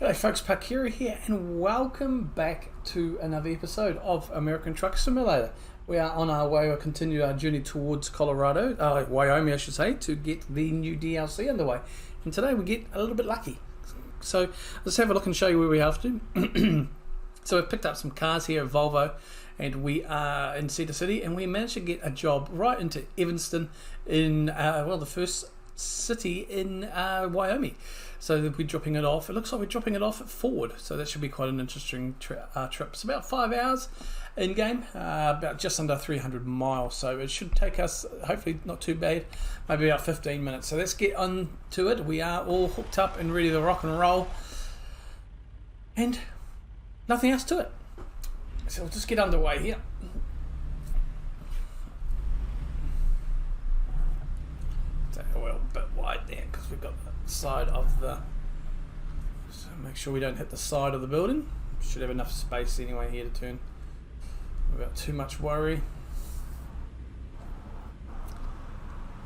G'day folks, Parkera here and welcome back to another episode of American Truck Simulator. We are on our way, we'll continue our journey towards Wyoming I should say, to get the new DLC underway. And today we get a little bit lucky. So let's have a look and show you where we have to. So we've picked up some cars here at Volvo and we are in Cedar City and we managed to get a job right into Evanston in, the first city in Wyoming. So we'll be dropping it off. It looks like we're dropping it off at Ford, so that should be quite an interesting trip. It's about 5 hours in game, about just under 300 miles. So it should take us, hopefully not too bad, maybe about 15 minutes. So let's get on to it. We are all hooked up and ready to rock and roll, and nothing else to it. So we'll just get underway here. Well, a bit wide there because we've got the side of the, so make sure we don't hit the side of the building. Should have enough space anyway here to turn without too much worry,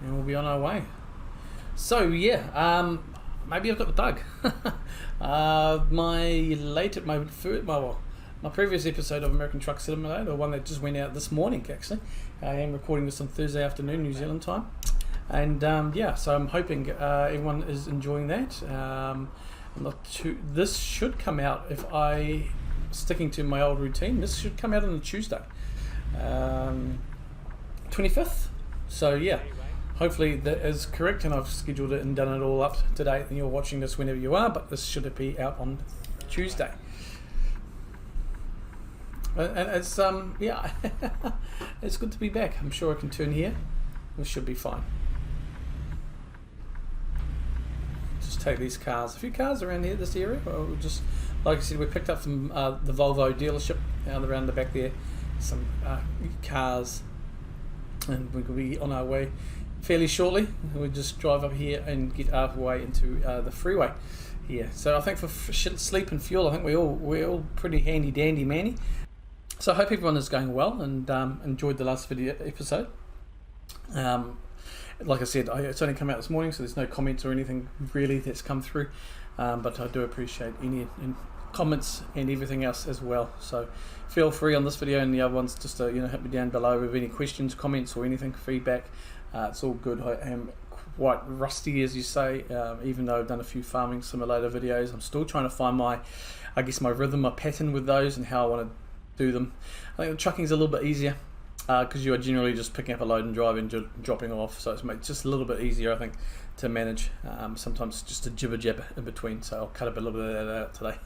and we'll be on our way. So yeah, maybe I've got the bug. My previous episode of American Truck Simulator, the one that just went out this morning actually, I am recording this on Thursday afternoon New Zealand time. And yeah, so I'm hoping everyone is enjoying that. This should come out, if I sticking to my old routine, this should come out on a Tuesday, 25th. So yeah, hopefully that is correct, and I've scheduled it and done it all up to date, and you're watching this whenever you are, but this should be out on Tuesday. And it's yeah, it's good to be back. I'm sure I can turn here. This should be fine. Just take these cars, a few cars around here, this area. We'll just, like I said, we picked up from the Volvo dealership around the back there, some cars, and we'll be on our way fairly shortly. We'll just drive up here and get our way into the freeway here. So I think for sleep and fuel, I think we're all pretty handy dandy manny. So I hope everyone is going well and enjoyed the last video episode. Like I said, it's only come out this morning, so there's no comments or anything really that's come through, but I do appreciate any comments and everything else as well. So feel free on this video and the other ones just to hit me down below with any questions, comments or anything, feedback. It's all good. I am quite rusty, as you say, even though I've done a few farming simulator videos. I'm still trying to find my rhythm, my pattern with those and how I want to do them. I think the trucking's a little bit easier, because you are generally just picking up a load and driving, dropping off, so it's just a little bit easier, I think, to manage. Sometimes just a jibber jabber in between, so I'll cut a little bit of that out today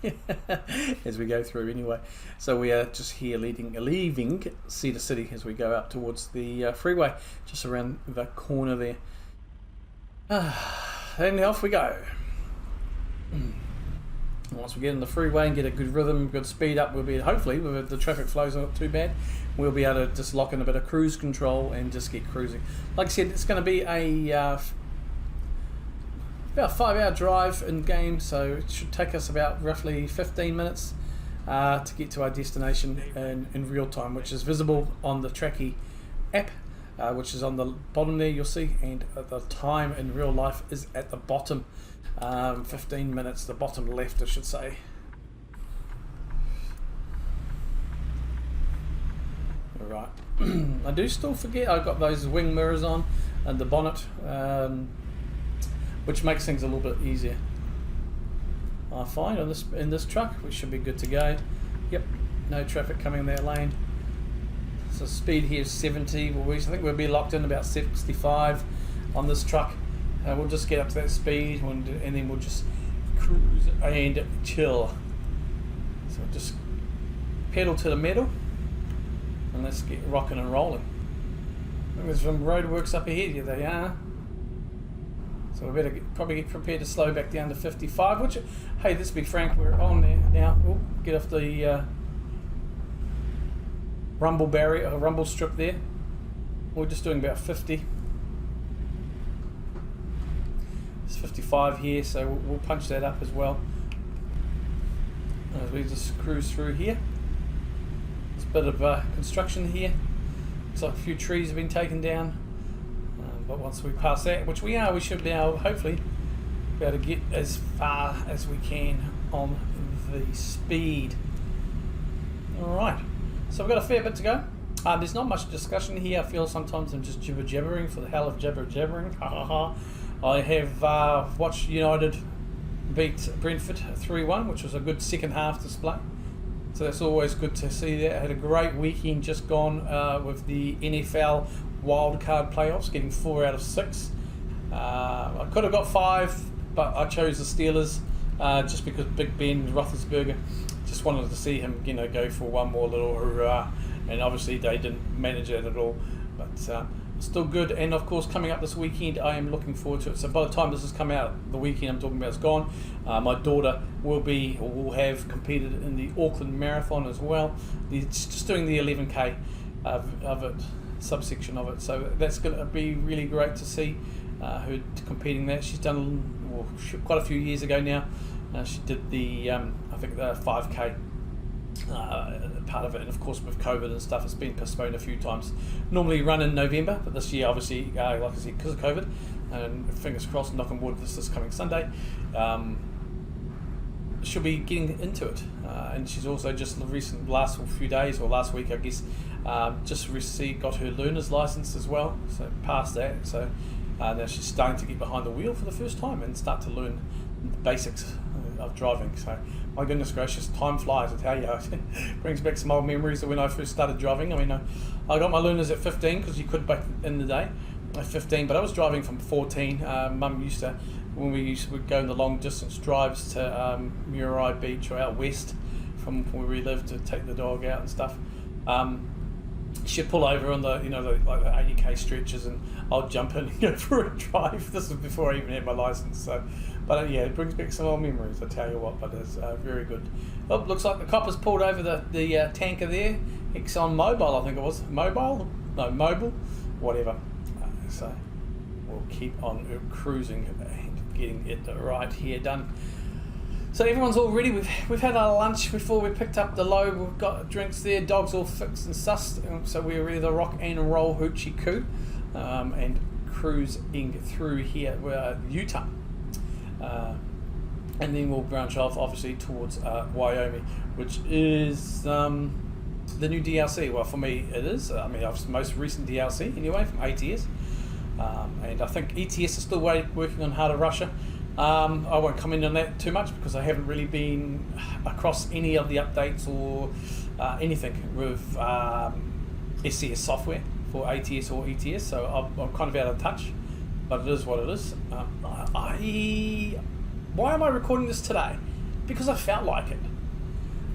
as we go through anyway. So we are just here leaving Cedar City as we go out towards the freeway, just around the corner there. And off we go. Once we get in the freeway and get a good rhythm, good speed up, we'll be, hopefully, with the traffic flows not too bad, we'll be able to just lock in a bit of cruise control and just get cruising. Like I said, it's going to be a about 5 hour drive in game, so it should take us about roughly 15 minutes to get to our destination in real time, which is visible on the Tracky app, which is on the bottom there, you'll see, and the time in real life is at the bottom. 15 minutes, the bottom left, I should say. Alright, I do still forget I've got those wing mirrors on and the bonnet, which makes things a little bit easier. I find in this truck we should be good to go. Yep, no traffic coming in that lane. So speed here is 70. I think we'll be locked in about 65 on this truck. We'll just get up to that speed and then we'll just cruise and chill. So just pedal to the metal and let's get rocking and rolling. I think there's some roadworks up ahead. Here they are. So we better probably get prepared to slow back down to 55. Which, hey, let's be frank, we're on there now. We'll get off the rumble barrier, rumble strip there. We're just doing about 50. 55 here, so we'll punch that up as well as we just cruise through here. There's a bit of construction here. Looks like a few trees have been taken down, but once we pass that, which we are, we should be able, hopefully, be able to get as far as we can on the speed. Alright, so we've got a fair bit to go. There's not much discussion here. I feel sometimes I'm just jibber-jabbering for the hell of jibber-jabbering. I have watched United beat Brentford 3-1, which was a good second half display. So that's always good to see that. I had a great weekend just gone with the NFL wildcard playoffs, getting 4 out of 6. I could have got 5, but I chose the Steelers just because Big Ben Roethlisberger. Just wanted to see him, go for one more little hurrah. And obviously they didn't manage it at all. But still good. And of course, coming up this weekend, I am looking forward to it. So by the time this has come out, the weekend I'm talking about is gone. My daughter will have competed in the Auckland Marathon as well. It's just doing the 11K of it, subsection of it. So that's going to be really great to see her competing there. She's done quite a few years ago now. She did the I think the 5K part of it, and of course with COVID and stuff, it's been postponed a few times. Normally run in November, but this year obviously, like I said, because of COVID, and fingers crossed, knock on wood, this coming Sunday, she'll be getting into it. And she's also just last few days, or last week I guess, just got her learner's license as well, so passed that. So now she's starting to get behind the wheel for the first time and start to learn the basics of driving. So my goodness gracious, time flies, I tell you. It brings back some old memories of when I first started driving. I mean, I got my learners at 15 because you could back in the day at 15, but I was driving from 14. Mum used to, when we'd go in the long distance drives to Muriai Beach or out west from where we lived to take the dog out and stuff. She'd pull over on the, like the 80k stretches, and I'll jump in and go for a drive. This was before I even had my license. So, but yeah, it brings back some old memories, I tell you what. But it's very good. Oh, looks like the copper's pulled over the tanker there. Exxon Mobil, I think it was. Mobile, whatever. So we'll keep on cruising and getting it right here done. So everyone's all ready. We've had our lunch before we picked up the load. We've got drinks there. Dogs all fixed and sussed. So we're ready to rock and roll hoochie coo, and cruising through here. We're Utah, and then we'll branch off obviously towards Wyoming, which is the new DLC. Well, for me it is. I mean, it's the most recent DLC anyway from ATS, and I think ATS is still working on Heart of Russia. I won't comment on that too much because I haven't really been across any of the updates or anything with SCS software for ATS or ETS, so I'm kind of out of touch, but it is what it is. Why am I recording this today? Because I felt like it,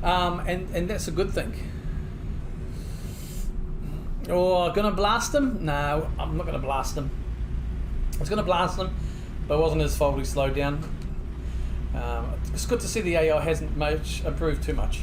and that's a good thing. Oh, gonna blast him? No, I'm not gonna blast him. I was gonna blast him, but it wasn't his fault he slowed down. It's good to see the AI hasn't improved too much.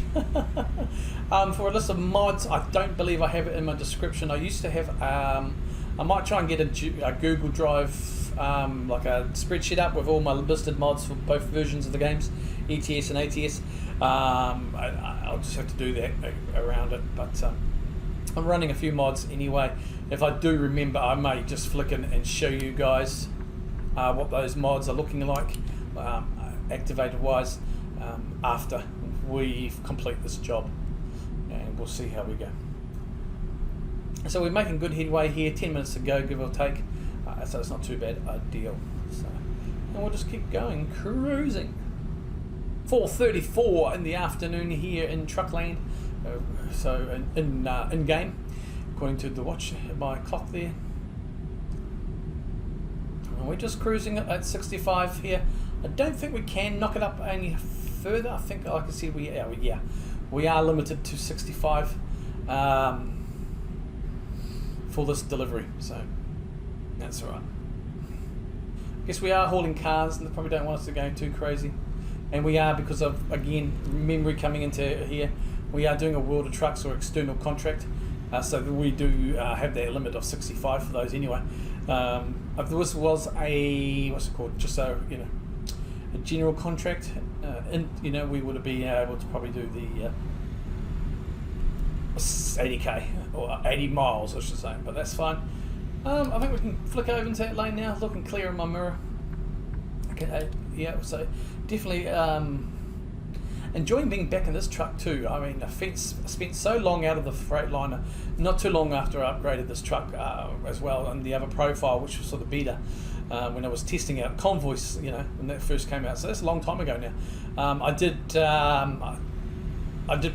For a list of mods, I don't believe I have it in my description. I used to have, I might try and get a Google Drive, like a spreadsheet up with all my listed mods for both versions of the games, ETS and ATS. I'll just have to do that around it, but I'm running a few mods anyway. If I do remember, I may just flick in and show you guys what those mods are looking like, activated wise, after we complete this job, and we'll see how we go. So we're making good headway here, 10 minutes to go, give or take, so it's not too bad a deal. So, and we'll just keep going, cruising. 4:34 in the afternoon here in Truckland, so in game, according to the watch, my clock there. We're just cruising at 65 here. I don't think we can knock it up any further. I think, like I said, we are limited to 65 for this delivery, so that's all right. I guess we are hauling cars, and they probably don't want us to go too crazy. And we are, because of, again, memory coming into here, we are doing a World of Trucks or external contract, so we do have that limit of 65 for those anyway. If this was a, what's it called, just so, a general contract, we would have been able to probably do the 80k, or 80 miles I should say, but that's fine. I think we can flick over into that lane now, looking clear in my mirror. Okay, yeah, so definitely enjoying being back in this truck too. I mean, I spent so long out of the Freightliner, not too long after I upgraded this truck as well, and the other profile, which was sort of beta, when I was testing out Convoys, when that first came out. So that's a long time ago now. I did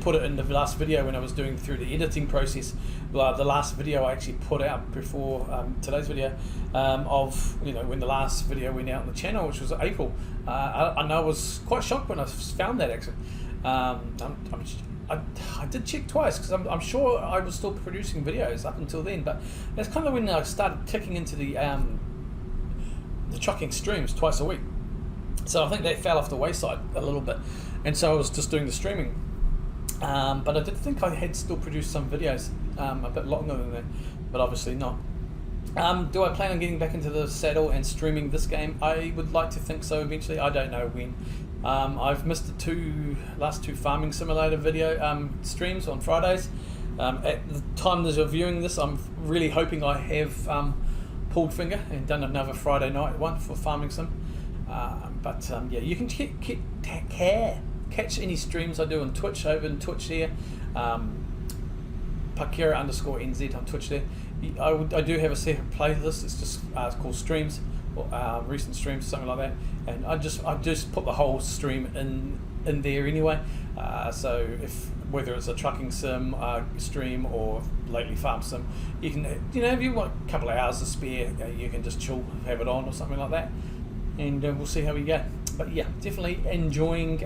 put it in the last video when I was doing through the editing process. The last video I actually put out before today's video of when the last video went out on the channel, which was April. I know I was quite shocked when I found that actually. I did check twice because I'm sure I was still producing videos up until then, but that's kind of when I started kicking into the trucking streams twice a week. So I think that fell off the wayside a little bit, and so I was just doing the streaming. But I did think I had still produced some videos a bit longer than that, but obviously not. Do I plan on getting back into the saddle and streaming this game? I would like to think so eventually. I don't know when. I've missed the last two Farming Simulator video streams on Fridays. At the time that you're viewing this, I'm really hoping I have pulled finger and done another Friday night one for Farming Sim. Yeah, you can catch any streams I do on Twitch, over in Twitch here, Parkera _NZ on Twitch there. I do have a separate playlist. It's just it's called streams, or recent streams, something like that. And I just put the whole stream in there anyway. So whether it's a trucking sim stream or lately farm sim, you can if you want a couple of hours to spare, you can just chill, have it on or something like that, and we'll see how we go. But yeah, definitely enjoying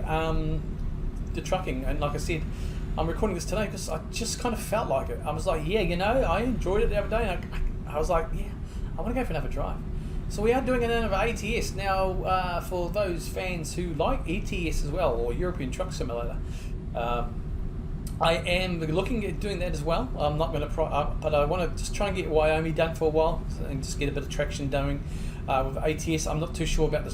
the trucking. And like I said, I'm recording this today because I just kind of felt like it. I was like, yeah, I enjoyed it the other day. I was like, yeah, I want to go for another drive. So we are doing another ATS now. For those fans who like ATS as well, or European Truck Simulator, I am looking at doing that as well. I'm not going to, but I want to just try and get Wyoming done for a while and just get a bit of traction going. With ATS, I'm not too sure about the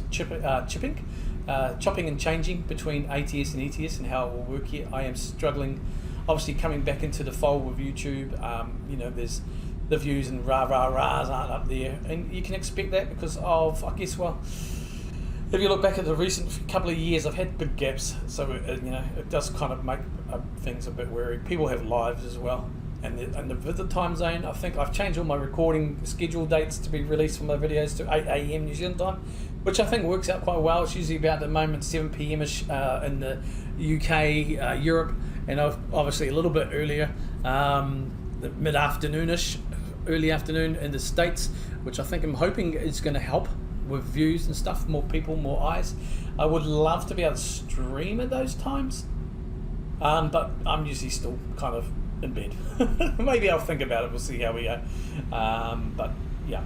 chopping and changing between ATS and ETS and how it will work here. I am struggling, obviously coming back into the fold with YouTube. There's the views and rahs aren't up there, and you can expect that because of, I guess, well, if you look back at the recent couple of years, I've had big gaps, so it does kind of make things a bit wary. People have lives as well. And the visit time zone, I think I've changed all my recording schedule dates to be released for my videos to 8 AM New Zealand time, which I think works out quite well. It's usually about the moment 7 PM-ish in the UK, Europe, and obviously a little bit earlier, mid-afternoon-ish, early afternoon in the States, which I'm hoping is going to help with views and stuff, more people, more eyes. I would love to be able to stream at those times, but I'm usually still kind of in bed. Maybe I'll think about it, we'll see how we go. But yeah,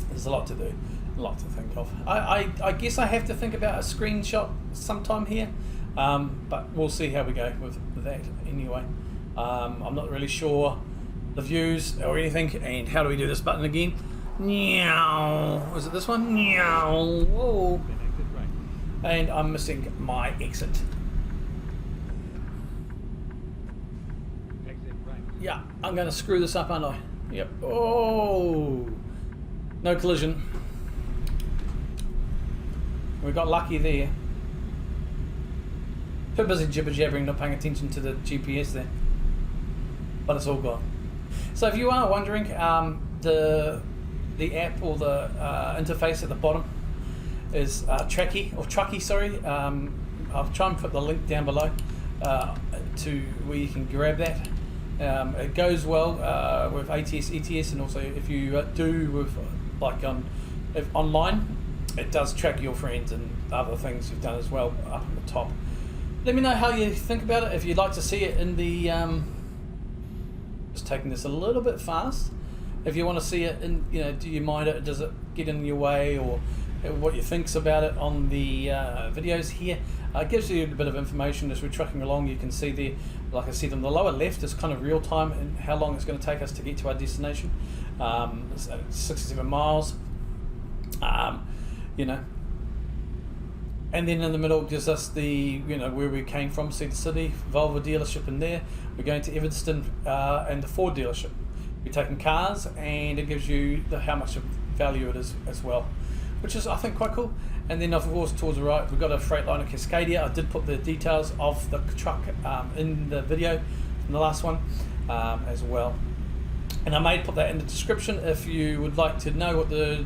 there's a lot to do, a lot to think of. I guess I have to think about a screenshot sometime here, but we'll see how we go with that anyway. I'm not really sure the views or anything. And how do we do this button again? Meow. Was it this one? Meow. Whoa. And I'm missing my exit. Yeah, I'm going to screw this up, aren't I? Yep. Oh, no collision. We got lucky there. Too busy jibber jabbering, not paying attention to the GPS there. But it's all gone. So if you are wondering, the app or the interface at the bottom is Trucky, sorry. I'll try and put the link down below to where you can grab that. It goes well with ATS, ETS, and also if you do with if online, it does track your friends and other things you've done as well up on the top. Let me know how you think about it. If you'd like to see it in the just taking this a little bit fast. If you want to see it in, do you mind it? Does it get in your way, or what you thinks about it on the videos here? It gives you a bit of information as we're trucking along. You can see there, like I said, on the lower left is kind of real time and how long it's going to take us to get to our destination. 67 miles, and then in the middle gives us the, where we came from, Cedar City, Volvo dealership in there. We're going to Evanston and the Ford dealership. We're taking cars, and it gives you how much of value it is as well, which is, I think, quite cool. And then of course towards the right we've got a Freightliner Cascadia. I did put the details of the truck in the video, in the last one as well. And I may put that in the description if you would like to know what the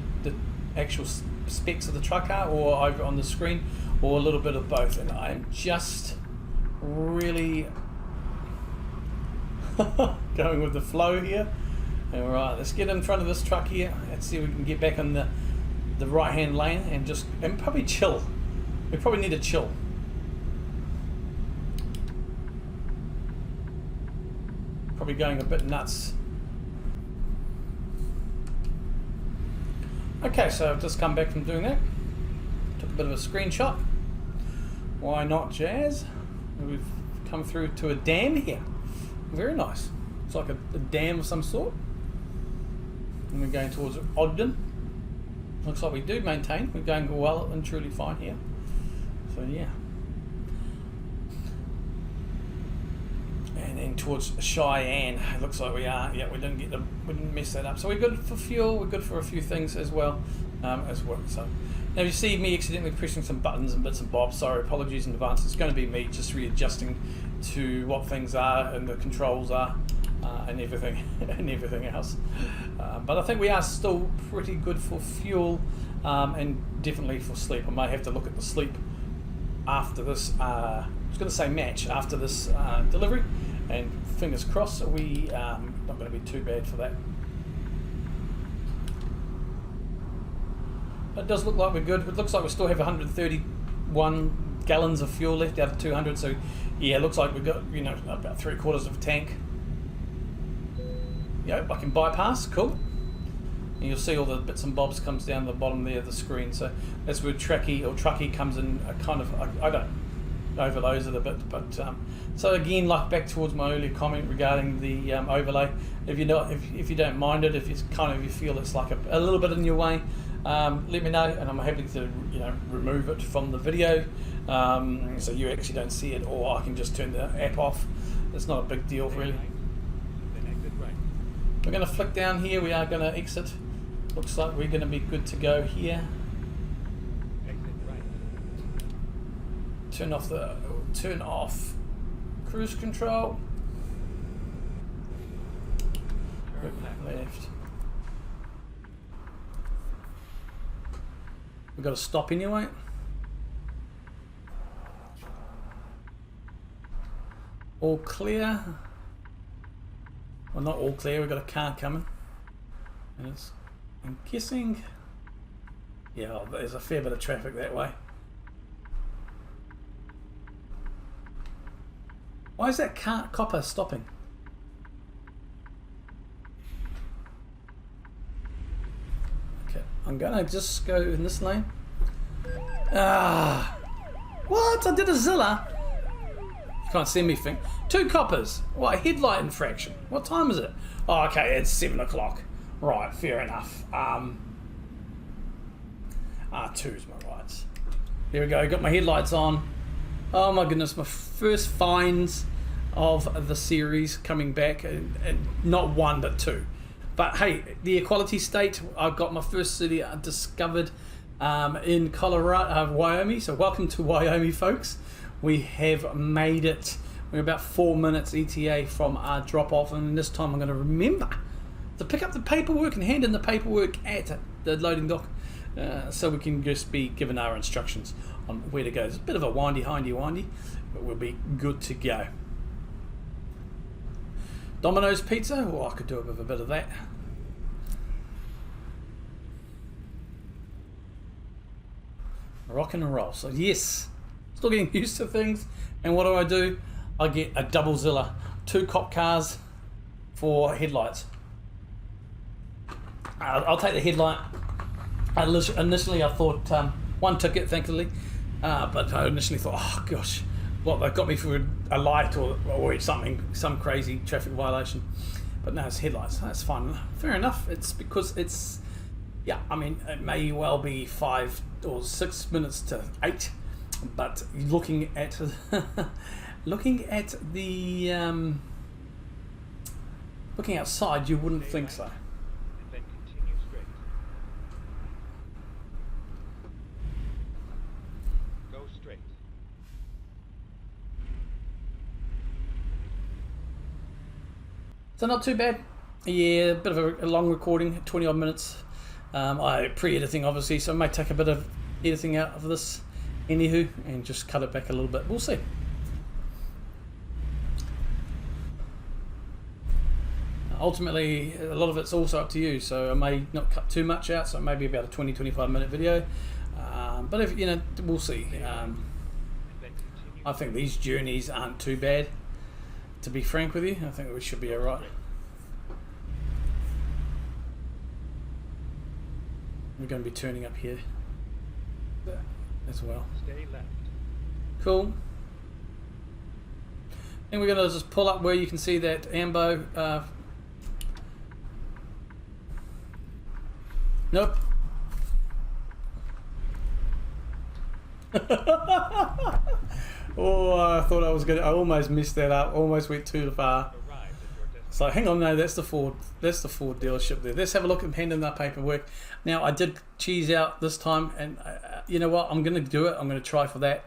actual specs of the truck are, or over on the screen, or a little bit of both. And I'm just really going with the flow here. All right, let's get in front of this truck here. Let's see if we can get back on the right hand lane and probably chill. We probably need to chill. Probably going a bit nuts. Okay, so I've just come back from doing that. Took a bit of a screenshot. Why not, Jazz? We've come through to a dam here. Very nice. It's like a dam of some sort. And we're going towards Ogden. Looks like we do maintain. We're going well and truly fine here. So yeah. And then towards Cheyenne, it looks like we are. Yeah, we didn't mess that up. So we're good for fuel. We're good for a few things as well. So now you see me accidentally pressing some buttons and bits and bobs. Sorry, apologies in advance. It's going to be me just readjusting to what things are and the controls are and everything and everything else. But I think we are still pretty good for fuel and definitely for sleep. I may have to look at the sleep after this. I was going to say match after this delivery, and fingers crossed we not going to be too bad for that. It does look like we're good. It looks like we still have 131 gallons of fuel left out of 200. So yeah, it looks like we've got, you know, about 3/4 of a tank. Yep, I can bypass. Cool. And you'll see all the bits and bobs comes down the bottom there of the screen. So that's where trucky comes in. Kind of, I don't overloads it a bit, but so again, like back towards my earlier comment regarding the overlay. If you don't mind it, if you feel it's like a little bit in your way, let me know, and I'm happy to remove it from the video, so you actually don't see it, or I can just turn the app off. It's not a big deal really. We're going to flick down here. We are going to exit. Looks like we're going to be good to go here. Turn off cruise control. Left. We've got to stop anyway. All clear. Well, not all clear. We've got a car coming. I'm guessing. Yeah, there's a fair bit of traffic that way. Why is that copper stopping? Okay, I'm gonna just go in this lane. What? I did a Zilla. You can't see me think. 2 coppers. What, headlight infraction? What time is it? Oh, okay, it's 7 o'clock. Right, fair enough. R2's my rights. Here we go, got my headlights on. Oh my goodness, my first finds of the series coming back, and not 1 but 2. But hey, the equality state, I've got my first city discovered in Colorado, Wyoming. So welcome to Wyoming, folks. We have made it. We're about 4 minutes ETA from our drop off, and this time I'm going to remember to pick up the paperwork and hand in the paperwork at the loading dock, so we can just be given our instructions on where to go. It's a bit of a windy, but we'll be good to go. Domino's pizza. Oh, I could do with a bit of that. Rock and roll. So yes, still getting used to things. And what do? I get a double Zilla, 2 cop cars for headlights. I'll take the headlight. Initially I thought 1 ticket, thankfully, but I initially thought, oh gosh, what, they got me for a light or something, some crazy traffic violation. But no, it's headlights. That's fine. Fair enough. It's because it's, yeah, I mean, it may well be 5 or 6 minutes to 8, but looking at looking outside, you wouldn't think so. So not too bad. Yeah, a bit of a long recording, 20 odd minutes. I pre-editing obviously, so I may take a bit of editing out of this anywho and just cut it back a little bit. We'll see. Ultimately, a lot of it's also up to you, so I may not cut too much out, so maybe about a 20-25 minute video. But if we'll see. I think these journeys aren't too bad, to be frank with you. I think we should be alright. We're going to be turning up here as well. Stay left. Cool. And we're going to just pull up where you can see that ambo. Nope. Oh, I thought I was going to... I almost messed that up. Almost went too far. So hang on, no, that's the Ford dealership there. Let's have a look at handing that paperwork. Now I did cheese out this time, and you know what? I'm going to do it. I'm going to try for that.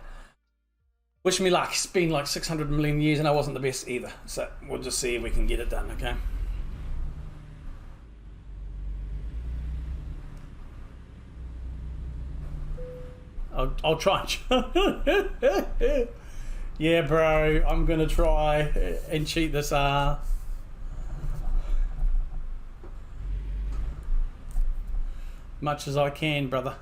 Wish me luck. It's been like 600 million years, and I wasn't the best either. So we'll just see if we can get it done. Okay. I'll try. Yeah, bro. I'm going to try and cheat this. Much as I can, brother.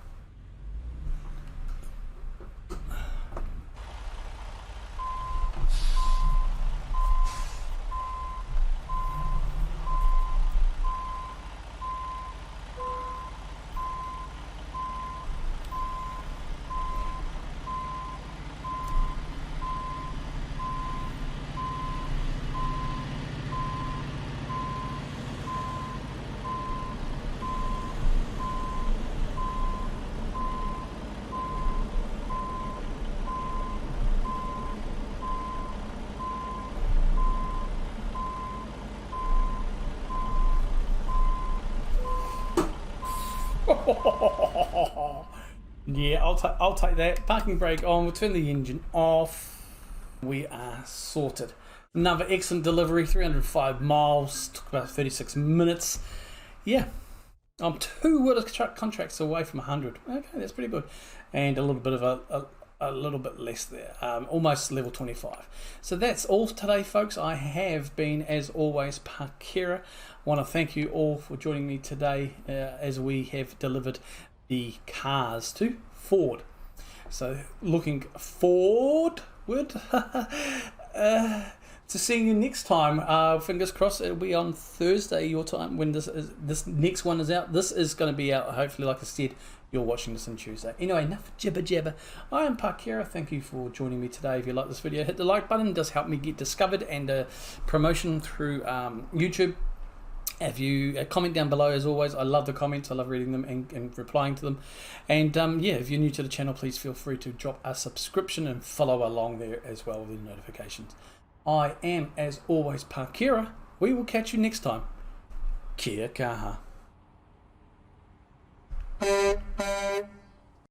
Yeah, I'll take that. Parking brake on. We'll turn the engine off. We are sorted. Another excellent delivery. 305 miles. Took about 36 minutes. Yeah, I'm 2 Word truck contracts away from 100. Okay, that's pretty good. And a little bit of a little bit less there. Almost level 25. So that's all today, folks. I have been, as always, Parkera. I want to thank you all for joining me today as we have delivered the cars to Ford. So looking forward to seeing you next time. Fingers crossed it'll be on Thursday your time when this next one is out. This is going to be out hopefully, like I said, you're watching this on Tuesday. Anyway, enough jibber jabber. I am Parkera. Thank you for joining me today. If you like this video, hit the like button. It does help me get discovered and promotion through YouTube. If you comment down below, as always, I love the comments. I love reading them and replying to them. And yeah, if you're new to the channel, please feel free to drop a subscription and follow along there as well with the notifications. I am, as always, Parkera. We will catch you next time. Kia kaha.